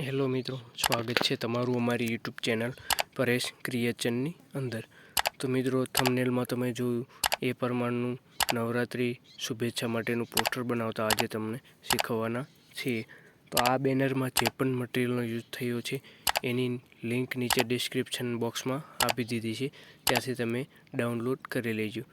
Hello મિત્રો, સ્વાગત છે તમારું અમારી યુટ્યુબ ચેનલ પરેશ ક્રિએશનની અંદર। તો મિત્રો, થંબનેલમાં તમે જોયું એ પ્રમાણનું નવરાત્રિ શુભેચ્છા માટેનું પોસ્ટર બનાવતા આજે તમને શીખવવાના છીએ। તો આ બેનરમાં જે પણ મટીરિયલનો યુઝ થયો છે એની લિંક નીચે ડિસ્ક્રિપ્શન બોક્સમાં આપી દીધી છે, ત્યાંથી તમે ડાઉનલોડ કરી લેજો।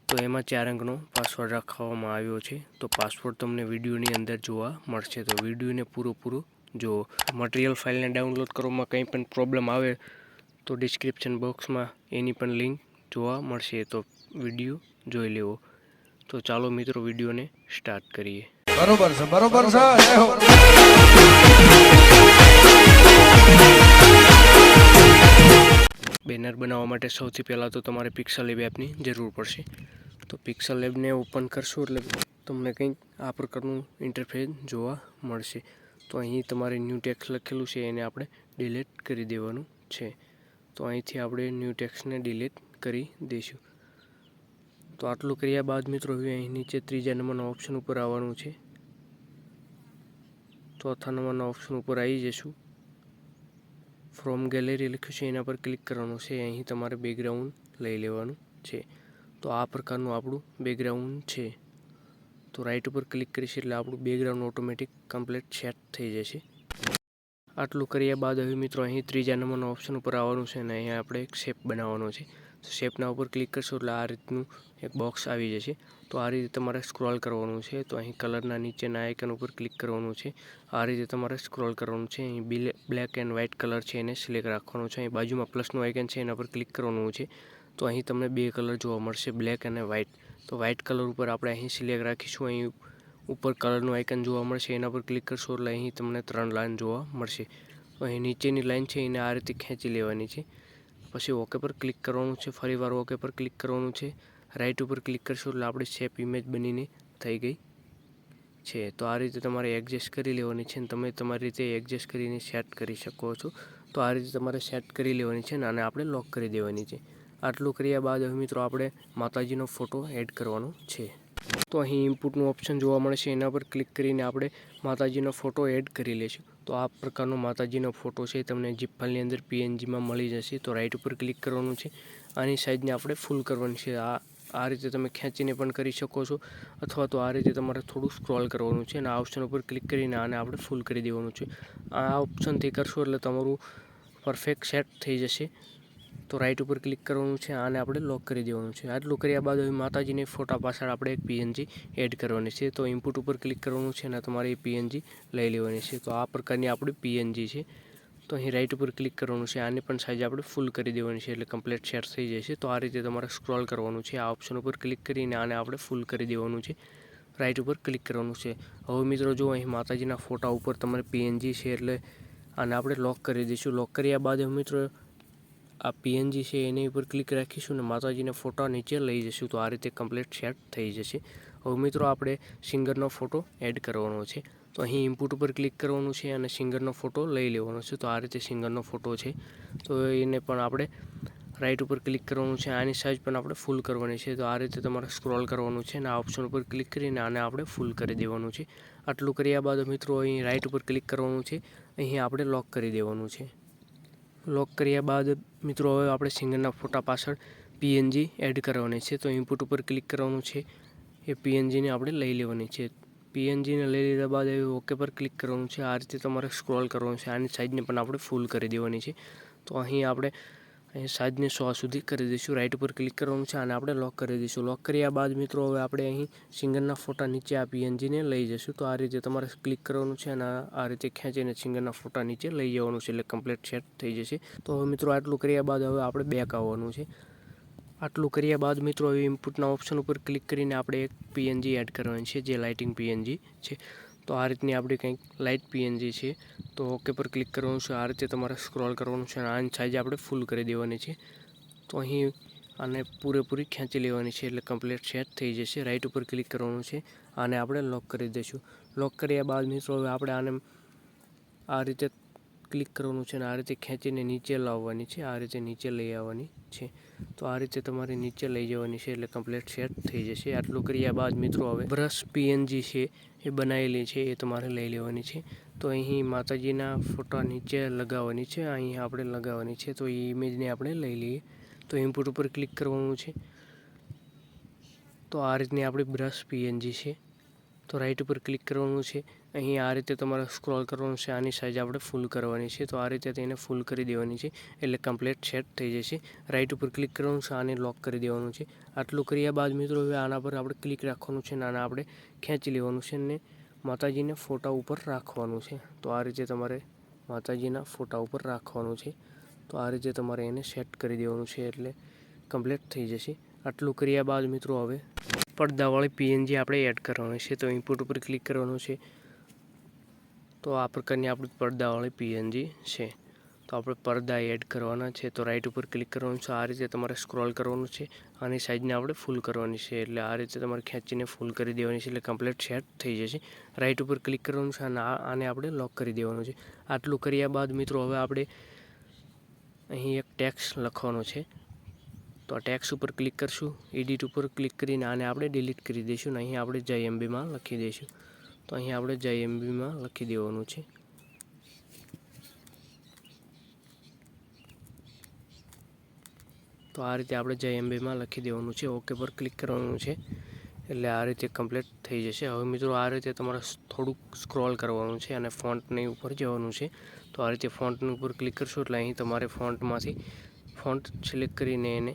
તો એમાં 4 અંકનો પાસવર્ડ રાખવામાં આવ્યો છે, તો પાસવર્ડ તમને વિડીયોની અંદર જોવા મળશે, તો વિડીયોને પૂરો જો મટીરિયલ ફાઇલને ડાઉનલોડ કરવામાં કંઈ પણ પ્રોબ્લેમ આવે તો ડિસ્ક્રિપ્શન બોક્સમાં એની પણ લિંક જોવા મળશે, તો વિડીયો જોઈ લેવો। તો ચાલો મિત્રો, વિડીયોને સ્ટાર્ટ કરીએ। બરોબર છે જય હો। બેનર બનાવવા માટે સૌથી પહેલાં તો તમારે પિક્સલ લેબ એપની જરૂર પડશે। તો પિક્સલ લેબને ઓપન કરશો એટલે તમને કંઈક આ પ્રકારનું ઇન્ટરફેસ જોવા મળશે। તો અહીં તમારે ન્યૂ ટેક્સ્ટ લખેલું છે એને આપણે ડિલીટ કરી દેવાનું છે, તો અહીંથી આપણે ન્યૂ ટેક્સ્ટને ડિલીટ કરી દઈશું। તો આટલું કર્યા બાદ મિત્રો હવે અહીં નીચે 3જા નંબરના ઓપ્શન ઉપર આવવાનું છે, 4થા નંબરના ઓપ્શન ઉપર આવી જશું। ફ્રોમ ગેલેરી લખ્યું છે એના પર ક્લિક કરવાનું છે, અહીં તમારે બેકગ્રાઉન્ડ લઈ લેવાનું છે। તો આ પ્રકારનું આપણું બેકગ્રાઉન્ડ છે, તો રાઈટ ઉપર ક્લિક કરીશું એટલે આપણું બેકગ્રાઉન્ડ ઓટોમેટિક કમ્પ્લીટ સેટ થઈ જશે। આટલું કર્યા બાદ હવે મિત્રો અહીં 3જા નંબરના ઓપ્શન ઉપર આવવાનું છે અને અહીંયા આપણે એક શેપ બનાવવાનો છે, તો શેપના ઉપર ક્લિક કરશો એટલે આ રીતનું એક બોક્સ આવી જશે। તો આ રીતે તમારે સ્ક્રોલ કરવાનું છે, તો અહીં કલરના નીચેના આઇકન ઉપર ક્લિક કરવાનું છે, આ રીતે તમારે સ્ક્રોલ કરવાનું છે। અહીં બ્લેક એન્ડ વ્હાઇટ કલર છે એને સિલેક્ટ રાખવાનું છે, અહીં બાજુમાં પ્લસનું આઇકન છે એના પર ક્લિક કરવાનું છે, તો અહીં તમને 2 કલર જોવા મળશે, બ્લેક અને વ્હાઇટ। તો વ્હાઇટ કલર ઉપર આપણે અહીં સિલેક્ટ રાખીશું, અહીં ઉપર કલરનું આઇકન જોવા મળશે એના પર ક્લિક કરશો એટલે અહીં તમને 3 લાઈન જોવા મળશે। તો અહીં નીચેની લાઈન છે એને આ રીતે ખેંચી લેવાની છે, પછી ઓકે પર ક્લિક કરવાનું છે, ફરીવાર ઓકે પર ક્લિક કરવાનું છે, રાઈટ ઉપર ક્લિક કરશો એટલે આપણી શેપ ઇમેજ બનીને થઈ ગઈ છે। તો આ રીતે તમારે એડજસ્ટ કરી લેવાની છે અને તમે તમારી રીતે એડજસ્ટ કરીને સેટ કરી શકો છો। તો આ રીતે તમારે સેટ કરી લેવાની છે અને આને આપણે લોક કરી દેવાની છે। આટલું કર્યા બાદ હવે મિત્રો આપણે માતાજીનો ફોટો એડ કરવાનો છે, તો અહીં ઇનપુટનું ઓપ્શન જોવા મળશે, એના પર ક્લિક કરીને આપણે માતાજીનો ફોટો એડ કરી લઈશું। તો આ પ્રકારનો માતાજીનો ફોટો છે તમને જીપ ફાઇલની અંદર PNGમાં મળી જશે, તો રાઈટ ઉપર ક્લિક કરવાનું છે, આની સાઇઝને આપણે ફૂલ કરવાની છે। આ રીતે તમે ખેંચીને પણ કરી શકો છો, અથવા તો આ રીતે તમારે થોડું સ્ક્રોલ કરવાનું છે અને આ ઓપ્શન ઉપર ક્લિક કરીને આને આપણે ફૂલ કરી દેવાનું છે। આ ઓપ્શનથી કરશો એટલે તમારું પરફેક્ટ સેટ થઈ જશે, તો રાઈટ ઉપર ક્લિક કરવાનું છે, આને આપણે લોક કરી દેવાનું છે। આટલું કર્યા બાદ હવે માતાજીની ફોટા પાછળ આપણે એક PNG એડ કરવાની છે, તો ઇનપુટ ઉપર ક્લિક કરવાનું છે અને તમારે એ PNG લઈ લેવાની છે। તો આ પ્રકારની આપણી PNG છે, તો અહીં રાઈટ ઉપર ક્લિક કરવાનું છે, આની પણ સાઇઝ આપણે ફૂલ કરી દેવાની છે એટલે કમ્પ્લીટ સેટ થઈ જશે। તો આ રીતે તમારે સ્ક્રોલ કરવાનું છે, આ ઓપ્શન ઉપર ક્લિક કરીને આને આપણે ફૂલ કરી દેવાનું છે, રાઈટ ઉપર ક્લિક કરવાનું છે। હવે મિત્રો જો અહીં માતાજીના ફોટા ઉપર તમારે PNG છે એટલે આને આપણે લોક કરી દઈશું। લોક કર્યા બાદ મિત્રો આ PNG છે એની ઉપર ક્લિક રાખીશું અને માતાજીના ફોટા નીચે લઈ જઈશું, તો આ રીતે કમ્પ્લીટ સેટ થઈ જશે। હવે મિત્રો આપણે સિંગરનો ફોટો એડ કરવાનો છે, તો અહીં ઇનપુટ ઉપર ક્લિક કરવાનું છે અને સિંગરનો ફોટો લઈ લેવાનો છે, તો આ રીતે સિંગરનો ફોટો છે, તો એને પણ આપણે રાઈટ ઉપર ક્લિક કરવાનું છે, આની સાઇઝ પણ આપણે ફૂલ કરવાની છે। તો આ રીતે તમારે સ્ક્રોલ કરવાનું છે અને આ ઓપ્શન ઉપર ક્લિક કરીને આને આપણે ફૂલ કરી દેવાનું છે। આટલું કર્યા બાદ મિત્રો અહીં રાઈટ ઉપર ક્લિક કરવાનું છે, અહીં આપણે લોક કરી દેવાનું છે। લોક કર્યા બાદ મિત્રો હવે આપણે સિંગરના ફોટા પાછળ PNG એડ કરવાની છે, તો ઇનપુટ ઉપર ક્લિક કરવાનું છે, એ PNGને આપણે લઈ લેવાની છે। PNGને લઈ લીધા બાદ હવે ઓકે પર ક્લિક કરવાનું છે, આ રીતે તમારે સ્ક્રોલ કરવાનું છે, આની સાઇઝને પણ આપણે ફૂલ કરી દેવાની છે। તો અહીં આપણે સાઇઝને 100 સુધી કરી દઈશું, રાઈટ ઉપર ક્લિક કરવાનું છે, આને આપણે લોક કરી દઈશું। લોક કર્યા બાદ મિત્રો હવે આપણે અહીં સિંગરના ફોટા નીચે આ PNGને લઈ જઈશું, તો આ રીતે તમારે ક્લિક કરવાનું છે અને આ રીતે ખેંચીને સિંગરના ફોટા નીચે લઈ જવાનું છે એટલે કમ્પ્લીટ સેટ થઈ જશે। તો હવે મિત્રો આટલું કર્યા બાદ હવે આપણે બેક આવવાનું છે। આટલું કર્યા બાદ મિત્રો હવે ઇનપુટના ઓપ્શન ઉપર ક્લિક કરીને આપણે એક PNG એડ કરવાની છે, જે લાઇટિંગ PNG છે, તો આ રીતની આપણી કંઈક લાઇટ PNG છે, તો ઓકે પર ક્લિક કરવાનું છે, આ રીતે તમારે સ્ક્રોલ કરવાનું છે અને આની સાઇઝ આપણે ફૂલ કરી દેવાની છે। તો અહીં આને પૂરેપૂરી ખેંચી લેવાની છે એટલે કમ્પ્લીટ સેટ થઈ જશે, રાઈટ ઉપર ક્લિક કરવાનું છે, આને આપણે લોક કરી દઈશું। લોક કર્યા બાદ મિત્રો હવે આપણે આને આ રીતે ક્લિક કરવાનું છે અને આ રીતે ખેંચીને નીચે લાવવાની છે, આ રીતે નીચે લઈ આવવાની છે, તો આ રીતે તમારે નીચે લઈ જવાની છે એટલે કમ્પ્લીટ સેટ થઈ જશે। આટલું કર્યા બાદ મિત્રો હવે બ્રશ PNG છે એ બનાવેલી છે એ તમારે લઈ લેવાની છે, તો તો અહીં માતાજીના ફોટા નીચે લગાવવાની છે, અહીં આપણે લગાવવાની છે. તો એ ઇમેજને આપણે લઈ લઈએ. તો ઇમ્પોર્ટ ઉપર ક્લિક કરવાનું છે. તો આ રીતની આપણી બ્રશ પીએનજી છે. તો રાઈટ ઉપર ક્લિક કરવાનું છે. અહીં આ રીતે તમારે સ્ક્રોલ કરવાનું છે. આની સાઈઝ આપણે ફૂલ કરવાની છે. તો આ રીતે તેને ફૂલ કરી દેવાની છે, એટલે કમ્પ્લીટ સેટ થઈ જશે. રાઈટ ઉપર ક્લિક કરવાનું છે, આને લોક કરી દેવાનું છે. આટલું કર્યા બાદ મિત્રો હવે આના પર આપણે ક્લિક રાખવાનું છે અને આને આપણે ખેંચી લેવાનું છે અને માતાજીને ફોટા ઉપર રાખવાનું છે. તો આ રીતે તમારે માતાજીના ફોટા ઉપર રાખવાનું છે. તો આ રીતે તમારે એને સેટ કરી દેવાનું છે, એટલે કમ્પ્લીટ થઈ જશે. આટલું કર્યા બાદ મિત્રો હવે પડદાવાળી પીએનજી આપણે એડ કરવાની છે. તો ઇમ્પોર્ટ ઉપર ક્લિક કરવાનું છે. તો આ પ્રકારની આપણી પડદાવાળી પીએનજી છે. તો આપણે પડદા એડ કરવાના છે. તો રાઈટ ઉપર ક્લિક કરવાનું છે. આ રીતે તમારે સ્ક્રોલ કરવાનું છે. આની સાઈઝને આપણે ફૂલ કરવાની છે, એટલે આ રીતે તમારે ખેંચીને ફૂલ કરી દેવાની છે, એટલે કમ્પ્લીટ સેટ થઈ જશે. રાઈટ ઉપર ક્લિક કરવાનું છે અને આને આપણે લોક કરી દેવાનું છે. આટલું કર્યા બાદ મિત્રો હવે આપણે અહીં એક ટેક્સ લખવાનો છે. તો આ ટેક્સ ઉપર ક્લિક કરશું. એડિટ ઉપર ક્લિક કરીને આને આપણે ડિલીટ કરી દઈશું અને અહીં આપણે જય એમબીમાં લખી દઈશું. તો અહીં આપણે જય એમબીમાં લખી દેવાનું છે. તો આ રીતે આપણે જય એમબીમાં લખી દેવાનું છે. ઓકે પર ક્લિક કરવાનું છે, એટલે આ રીતે કમ્પ્લીટ થઈ જશે. હવે મિત્રો આ રીતે તમારે થોડુંક સ્ક્રોલ કરવાનું છે અને ફોન્ટની ઉપર જવાનું છે. તો આ રીતે ફોન્ટની ઉપર ક્લિક કરશો એટલે અહીં તમારે ફોન્ટમાંથી ફોન્ટ સિલેક્ટ કરીને એને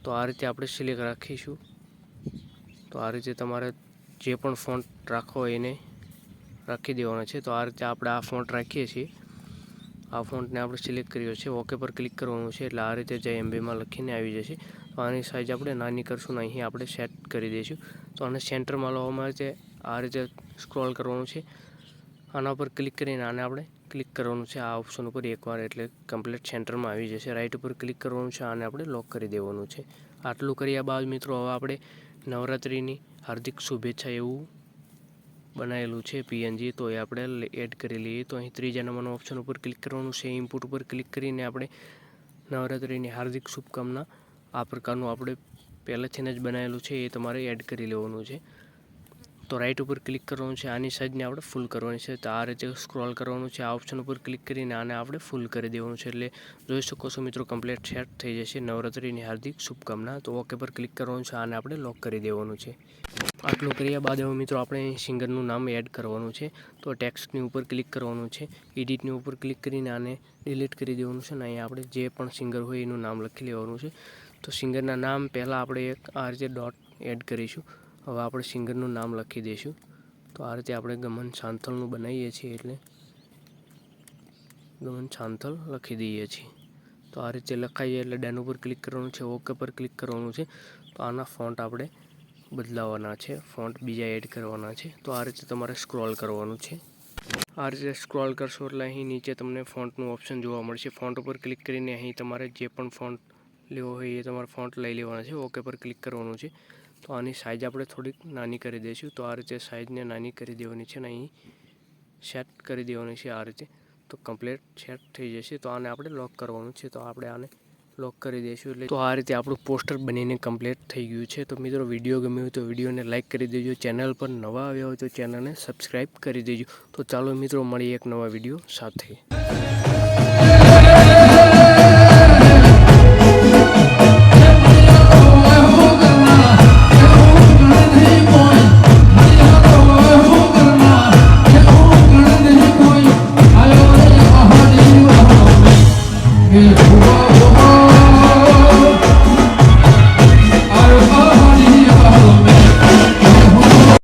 તો આ રીતે આપણે સિલેક્ટ રાખીશું. તો આ રીતે તમારે જે પણ ફોન્ટ રાખવો હોય એને રાખી દેવાનો છે. તો આ રીતે આપણે આ ફોન્ટ રાખીએ છીએ. આ ફોન્ટને આપણે સિલેક્ટ કર્યો છે. ઓકે પર ક્લિક કરવાનું છે, એટલે આ રીતે જય એમબીમાં લખીને આવી જશે. તો આની સાઈઝ આપણે નાની કરશું ને અહીં આપણે સેટ કરી દઈશું. તો આને સેન્ટરમાં લાવવા માટે આ રીતે સ્ક્રોલ કરવાનું છે. આના પર ક્લિક કરીને આને આપણે ક્લિક કરવાનું છે આ ઓપ્શન ઉપર એકવાર, એટલે કમ્પ્લીટ સેન્ટરમાં આવી જશે. રાઈટ ઉપર ક્લિક કરવાનું છે, આને આપણે લોક કરી દેવાનું છે. આટલું કર્યા બાદ મિત્રો હવે આપણે નવરાત્રિની હાર્દિક શુભેચ્છા એવું બનાવેલું છે પીએનજી, તો એ આપણે એડ કરી લઈએ. તો અહીં ત્રીજા નંબરના ઓપ્શન ઉપર ક્લિક કરવાનું છે. ઇનપુટ ઉપર ક્લિક કરીને આપણે નવરાત્રિની હાર્દિક શુભકામના આ પ્રકારનું આપણે પહેલેથી જ બનાવેલું છે, એ તમારે એડ કરી લેવાનું છે. તો રાઈટ ઉપર ક્લિક કરવાનું છે. આની સાઈઝને આપણે ફૂલ કરવાની છે. તો આ રીતે સ્ક્રોલ કરવાનું છે. આ ઓપ્શન ઉપર ક્લિક કરીને આને આપણે ફૂલ કરી દેવાનું છે, એટલે જોઈ શકો છો મિત્રો કમ્પ્લીટ સેટ થઈ જશે. નવરાત્રિની હાર્દિક શુભકામના. તો ઓકે પર ક્લિક કરવાનું છે. આને આપણે લોક કરી દેવાનું છે. આટલું કર્યા બાદ હવે મિત્રો આપણે સિંગરનું નામ એડ કરવાનું છે. તો ટેક્સ્ટની ઉપર ક્લિક કરવાનું છે. એડિટની ઉપર ક્લિક કરીને આને ડિલીટ કરી દેવાનું છે અને અહીં આપણે જે પણ સિંગર હોય એનું નામ લખી લેવાનું છે. તો સિંગરના નામ પહેલાં આપણે એક આ રીતે ડોટ એડ કરીશું. હવે આપણે સિંગરનું નામ લખી દઈશું. તો આ રીતે આપણે ગમન શાંથલનું બનાવીએ છીએ, એટલે ગમન શાંથલ લખી દઈએ છીએ. તો આ રીતે લખાઈએ એટલે ડન ઉપર ક્લિક કરવાનું છે. ઓકે પર ક્લિક કરવાનું છે. તો આના ફોન્ટ આપણે બદલાવાના છે, ફોન્ટ બીજા એડ કરવાના છે. તો આ રીતે તમારે સ્ક્રોલ કરવાનું છે. આ રીતે સ્ક્રોલ કરશો એટલે અહીં નીચે તમને ફોન્ટનું ઓપ્શન જોવા મળશે. ફોન્ટ ઉપર ક્લિક કરીને અહીં તમારે જે પણ ફોન્ટ લેવો હોય એ તમારે ફોન્ટ લઈ લેવાના છે. ઓકે પર ક્લિક કરવાનું છે. તો આની સાઈઝ આપણે થોડીક નાની કરી દઈશું. તો આ રીતે સાઈઝને નાની કરી દેવાની છે અને અહીં સેટ કરી દેવાની છે આ રીતે. તો કમ્પ્લીટ સેટ થઈ જશે. તો આને આપણે લોક કરવાનું છે. તો આપણે આને લોક કરી દઈશું, એટલે તો આ રીતે આપણું પોસ્ટર બનીને કમ્પ્લીટ થઈ ગયું છે. તો મિત્રો વિડીયો ગમ્યો હોય તો વિડીયોને લાઇક કરી દેજો. ચેનલ પર નવા આવ્યા હોય તો ચેનલને સબસ્ક્રાઈબ કરી દેજો. તો ચાલો મિત્રો મળીએ એક નવા વિડીયો સાથે.